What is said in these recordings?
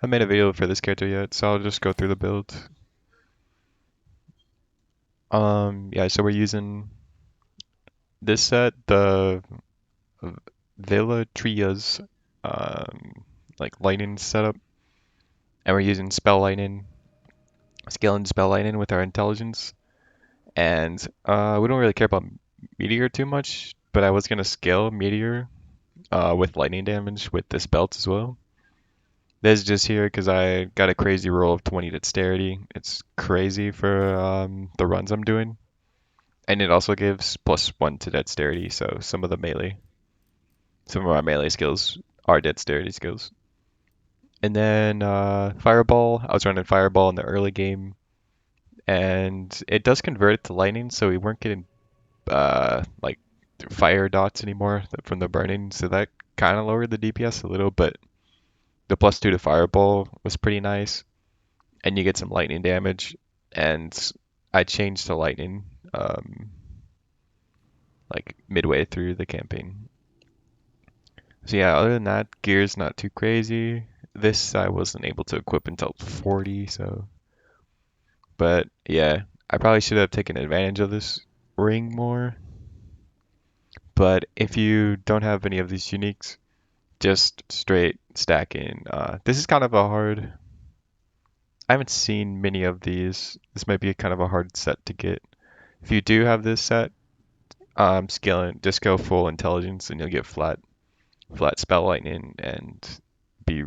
haven't made a video for this character yet, so I'll just go through the build. Yeah, so we're using this set, the Villa Trias, like lightning setup, and we're using spell lightning, scaling spell lightning with our intelligence, and we don't really care about meteor too much, but I was gonna scale meteor with lightning damage with this belt as well. This is just here because I got a crazy roll of 20 dexterity. It's crazy for the runs I'm doing. And it also gives +1 to dexterity, so some of my melee skills are dexterity skills. And then Fireball, I was running Fireball in the early game, and it does convert it to lightning, so we weren't getting like fire dots anymore from the burning, so that kind of lowered the DPS a little, but the +2 to Fireball was pretty nice, and you get some lightning damage, and I changed to lightning like midway through the campaign. So yeah, other than that, gear's not too crazy. This I wasn't able to equip until 40, so. But yeah, I probably should have taken advantage of this ring more. But if you don't have any of these uniques, just straight stacking. This is kind of a hard. I haven't seen many of these. This might be kind of a hard set to get. If you do have this set, scaling, just go full intelligence and you'll get flat spell lightning and be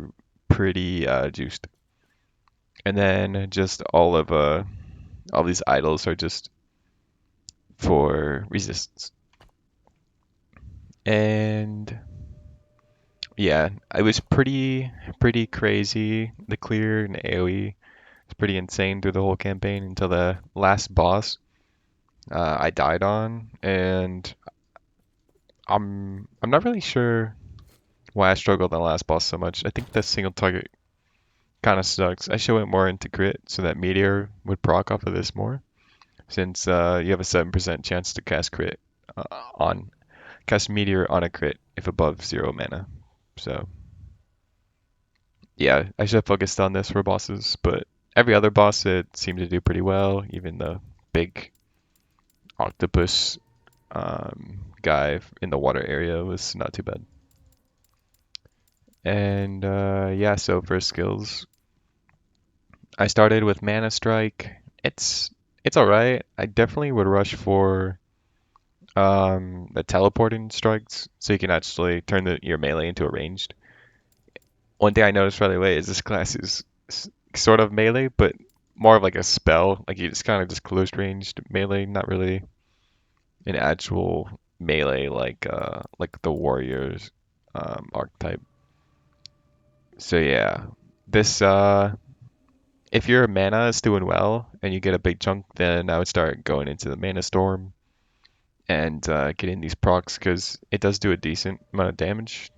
pretty juiced. And then just all these idols are just for resistance. And yeah, it was pretty crazy. The clear and AoE was pretty insane through the whole campaign until the last boss I died on, and I'm not really sure why I struggled on the last boss so much. I think the single target kind of sucks. I should have went more into crit so that meteor would proc off of this more, since you have a 7% chance to uh, on cast meteor on a crit if above 0 mana. So yeah, I should have focused on this for bosses, but every other boss it seemed to do pretty well. Even the big octopus guy in the water area was not too bad. And yeah, so for skills, I started with Mana Strike. It's all right. I definitely would rush for the teleporting strikes, so you can actually turn your melee into a ranged. One thing I noticed right away is this class is sort of melee, but more of like a spell. Like you just kind of just close ranged melee, not really an actual melee like the warriors archetype. So yeah, this if your mana is doing well and you get a big chunk, then I would start going into the mana storm and getting these procs because it does do a decent amount of damage.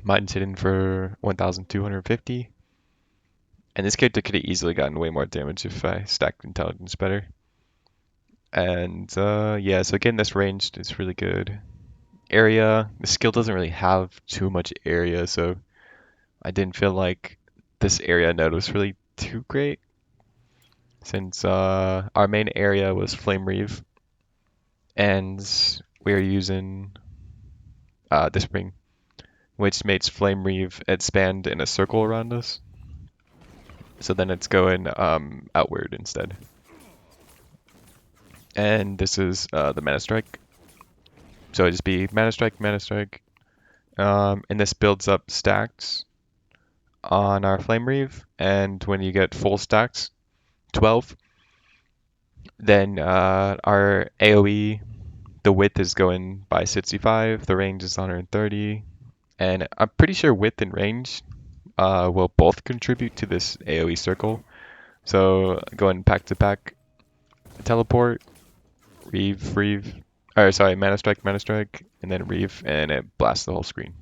Mine's hitting for 1,250. And this character could have easily gotten way more damage if I stacked intelligence better. And yeah, so getting this ranged is really good. Area, the skill doesn't really have too much area, so I didn't feel like this area node was really too great. Since our main area was Flame Reave, and we are using this ring, which makes Flame Reave expand in a circle around us. So then it's going outward instead. And this is the Mana Strike. So it'd just be Mana Strike, Mana Strike. And this builds up stacks on our Flame Reave. And when you get full stacks, 12, then our AoE, the width is going by 65, the range is 130. And I'm pretty sure width and range will both contribute to this AoE circle. So going pack to pack, teleport, Reave, or sorry, Mana Strike, and then Reave, and it blasts the whole screen.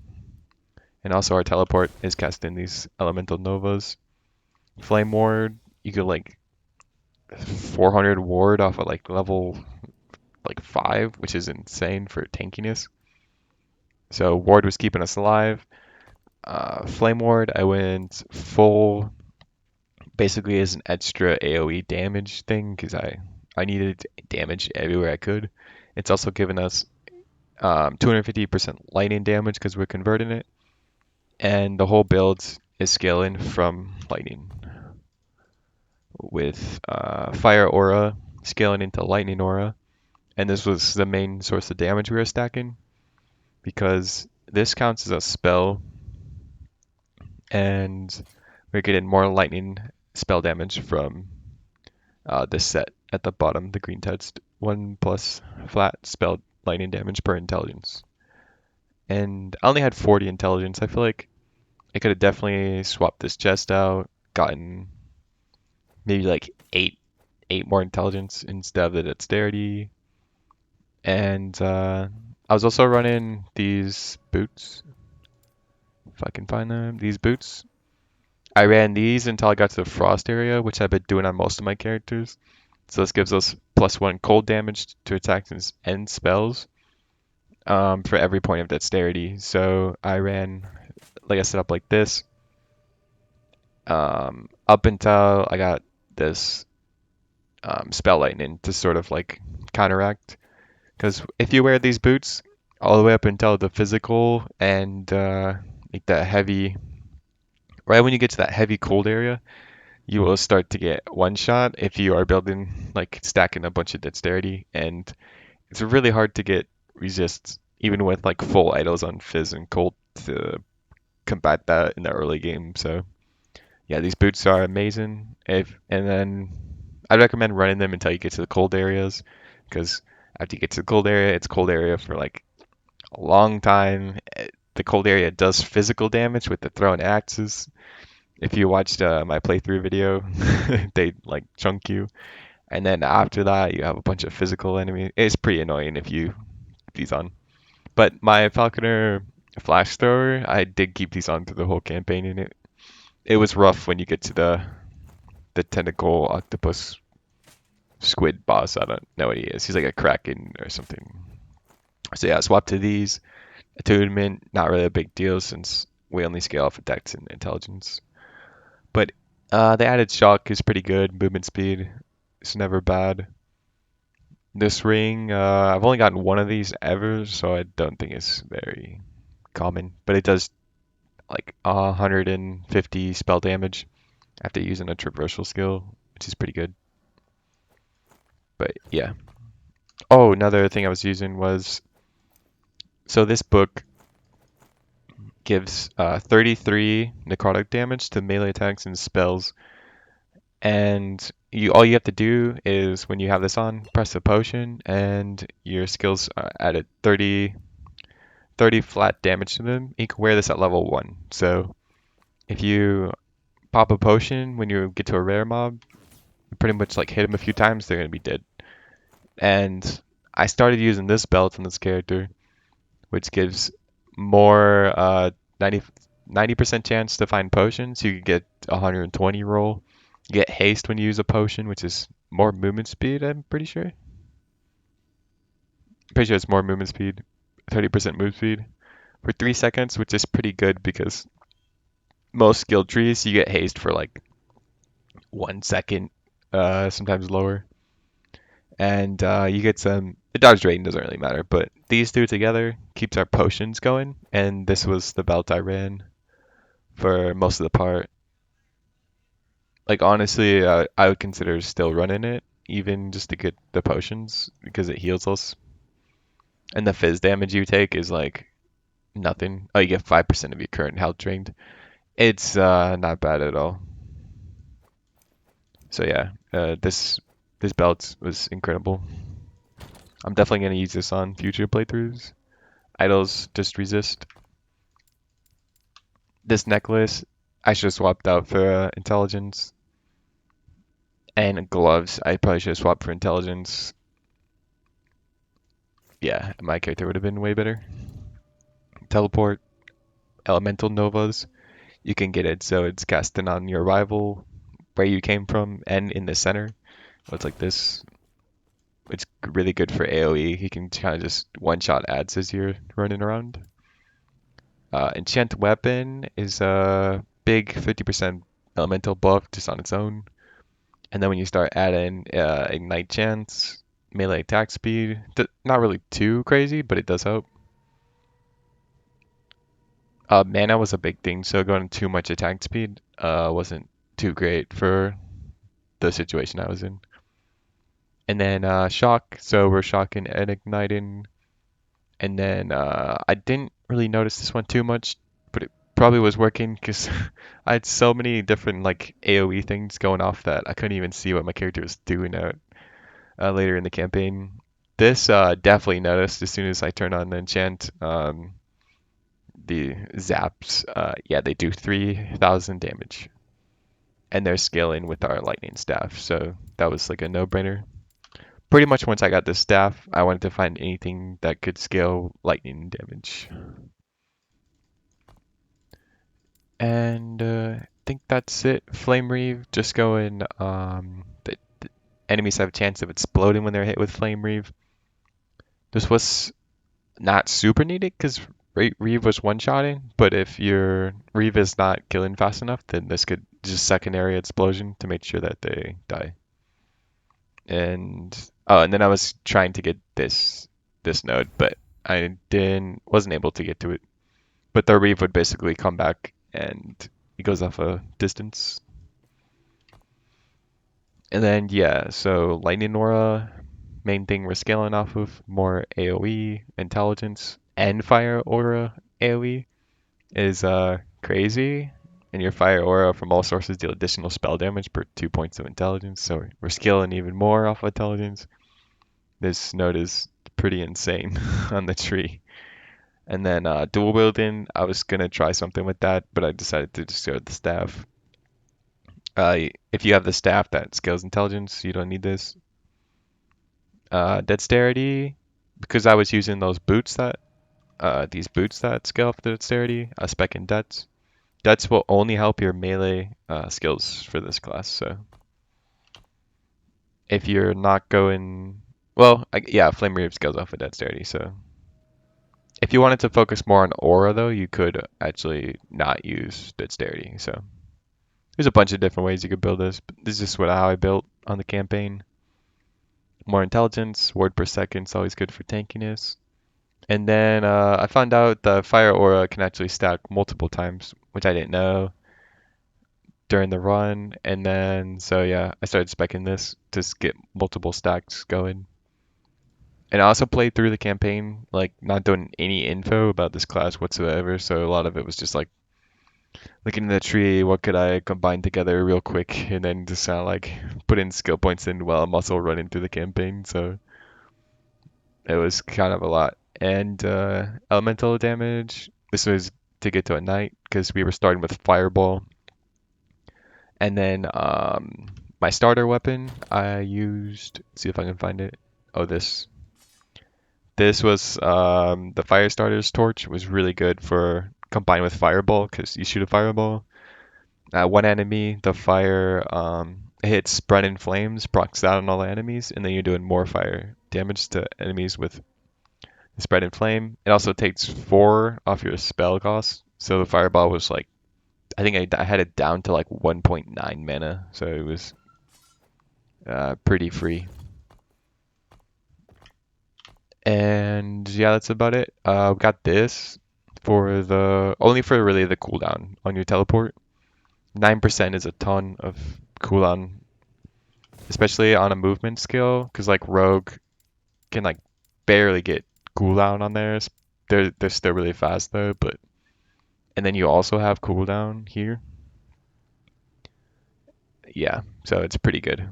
And also our teleport is casting these elemental novas. Flame ward, you get like 400 ward off of like level like 5, which is insane for tankiness. So ward was keeping us alive. Flame Ward, I went full, basically as an extra AoE damage thing because I needed damage everywhere I could. It's also given us 250% lightning damage because we're converting it, and the whole build is scaling from lightning with fire aura scaling into lightning aura, and this was the main source of damage we were stacking because this counts as a spell, and we're getting more lightning spell damage from this set at the bottom, the green text, 1 plus flat spell lightning damage per intelligence. And I only had 40 intelligence. I feel like I could have definitely swapped this chest out, gotten maybe like eight more intelligence instead of the dexterity. And I was also running these boots, if I can find them. These boots. I ran these until I got to the frost area, which I've been doing on most of my characters. So this gives us +1 cold damage to attacks and spells for every point of dexterity. So I ran, like I set up like this, up until I got this spell lightning to sort of like counteract. Because if you wear these boots all the way up until the physical and like that heavy, right when you get to that heavy cold area, you will start to get one shot if you are building like stacking a bunch of dexterity, and it's really hard to get resists even with like full idols on fizz and cold to combat that in the early game. So yeah, these boots are amazing. If and then I'd recommend running them until you get to the cold areas, because after you get to the cold area, it's cold area for like a long time. The cold area does physical damage with the thrown axes. If you watched my playthrough video, they like chunk you. And then after that, you have a bunch of physical enemies. It's pretty annoying if you keep these on. But my Falconer flash thrower, I did keep these on through the whole campaign, and it was rough when you get to the tentacle octopus squid boss. I don't know what he is. He's like a kraken or something. So yeah, swap to these. Attunement, not really a big deal since we only scale off attacks and intelligence. But the added shock is pretty good. Movement speed is never bad. This ring, I've only gotten one of these ever, so I don't think it's very common. But it does like 150 spell damage after using a traversal skill, which is pretty good. But yeah. Oh, another thing I was using was, so this book gives 33 necrotic damage to melee attacks and spells, and all you have to do is when you have this on, press a potion, and your skills added 30 flat damage to them. You can wear this at level 1. So if you pop a potion when you get to a rare mob, you pretty much like hit them a few times, they're gonna be dead. And I started using this belt on this character, which gives more 90% chance to find potions. You could get 120 roll. You get haste when you use a potion, which is more movement speed, I'm pretty sure. Pretty sure it's more movement speed, 30% move speed for 3 seconds, which is pretty good because most skill trees you get haste for like 1 second, sometimes lower. And you get some. The dodge rating doesn't really matter, but these two together keeps our potions going. And this was the belt I ran for most of the part. Like honestly, I would consider still running it, even just to get the potions because it heals us. And the fizz damage you take is like nothing. Oh, you get 5% of your current health drained. It's not bad at all. So yeah, this belt was incredible. I'm definitely gonna use this on future playthroughs. Idols just resist. This necklace I should have swapped out for intelligence. And gloves I probably should have swapped for intelligence. Yeah, my character would have been way better. Teleport, elemental novas. You can get it so it's casting on your rival where you came from and in the center. So it's like this. It's really good for AoE. You can kind of just one-shot ads as you're running around. Enchant Weapon is a big 50% elemental buff just on its own. And then when you start adding Ignite Chance, melee attack speed, not really too crazy, but it does help. Mana was a big thing, so going too much attack speed wasn't too great for the situation I was in. And then Shock, so we're shocking and igniting. And then I didn't really notice this one too much, but it probably was working because I had so many different like AoE things going off that I couldn't even see what my character was doing out later in the campaign. This definitely noticed as soon as I turned on the enchant. The zaps, yeah, they do 3,000 damage, and they're scaling with our lightning staff, so that was like a no-brainer. Pretty much once I got this staff, I wanted to find anything that could scale lightning damage. And I think that's it. Flame Reave, just going, the enemies have a chance of exploding when they're hit with Flame Reave. This was not super needed because Reave was one-shotting, but if your Reave is not killing fast enough, then this could just secondary explosion to make sure that they die. And oh, and then I was trying to get this node, but I didn't wasn't able to get to it. But the Reave would basically come back and it goes off a distance. And then yeah, so Lightning Aura, main thing we're scaling off of, more AoE, intelligence, and Fire Aura AoE is crazy. And your Fire Aura from all sources deal additional spell damage per 2 points of intelligence. So we're scaling even more off of intelligence. This node is pretty insane on the tree. And then dual wielding, I was gonna try something with that, but I decided to just go with the staff. If you have the staff that scales intelligence, you don't need this. Dexterity, because I was using those boots that these boots that scale up the dexterity, spec and dex. Dex will only help your melee skills for this class. So if you're not going, well, yeah, Flame Reave scales off of dexterity. So if you wanted to focus more on aura though, you could actually not use dexterity. So there's a bunch of different ways you could build this, but this is just how I built on the campaign. More intelligence, word per second is always good for tankiness. And then I found out the fire aura can actually stack multiple times, which I didn't know during the run. And then, so yeah, I started specking this to get multiple stacks going. And I also played through the campaign, like not doing any info about this class whatsoever. So a lot of it was just like looking at the tree, what could I combine together real quick, and then just kind of like put in skill points in while I'm also running through the campaign. So it was kind of a lot. And elemental damage, this was to get to a knight because we were starting with fireball. And then my starter weapon, I used, see if I can find it. Oh, this. This was the fire starter's torch was really good for combined with fireball because you shoot a fireball. One enemy, the fire hits spread in flames, procs that on all the enemies, and then you're doing more fire damage to enemies with spread in flame. It also takes 4 off your spell cost. So the fireball was like, I think I had it down to like 1.9 mana, so it was pretty free. And yeah, that's about it. We got this for the only for really the cooldown on your teleport. 9% is a ton of cooldown, especially on a movement skill, because like Rogue can like barely get cooldown on theirs. They're still really fast though, but and then you also have cooldown here. Yeah, so it's pretty good.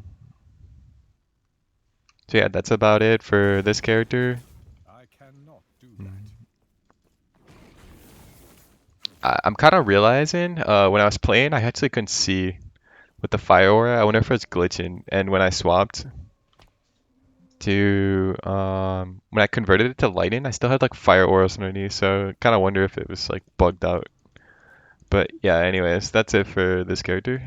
So yeah, that's about it for this character. I cannot do that. I'm kind of realizing when I was playing, I actually couldn't see with the fire aura. I wonder if it was glitching. And when I swapped to when I converted it to lightning, I still had like fire auras underneath. So kind of wonder if it was like bugged out. But yeah, anyways, that's it for this character.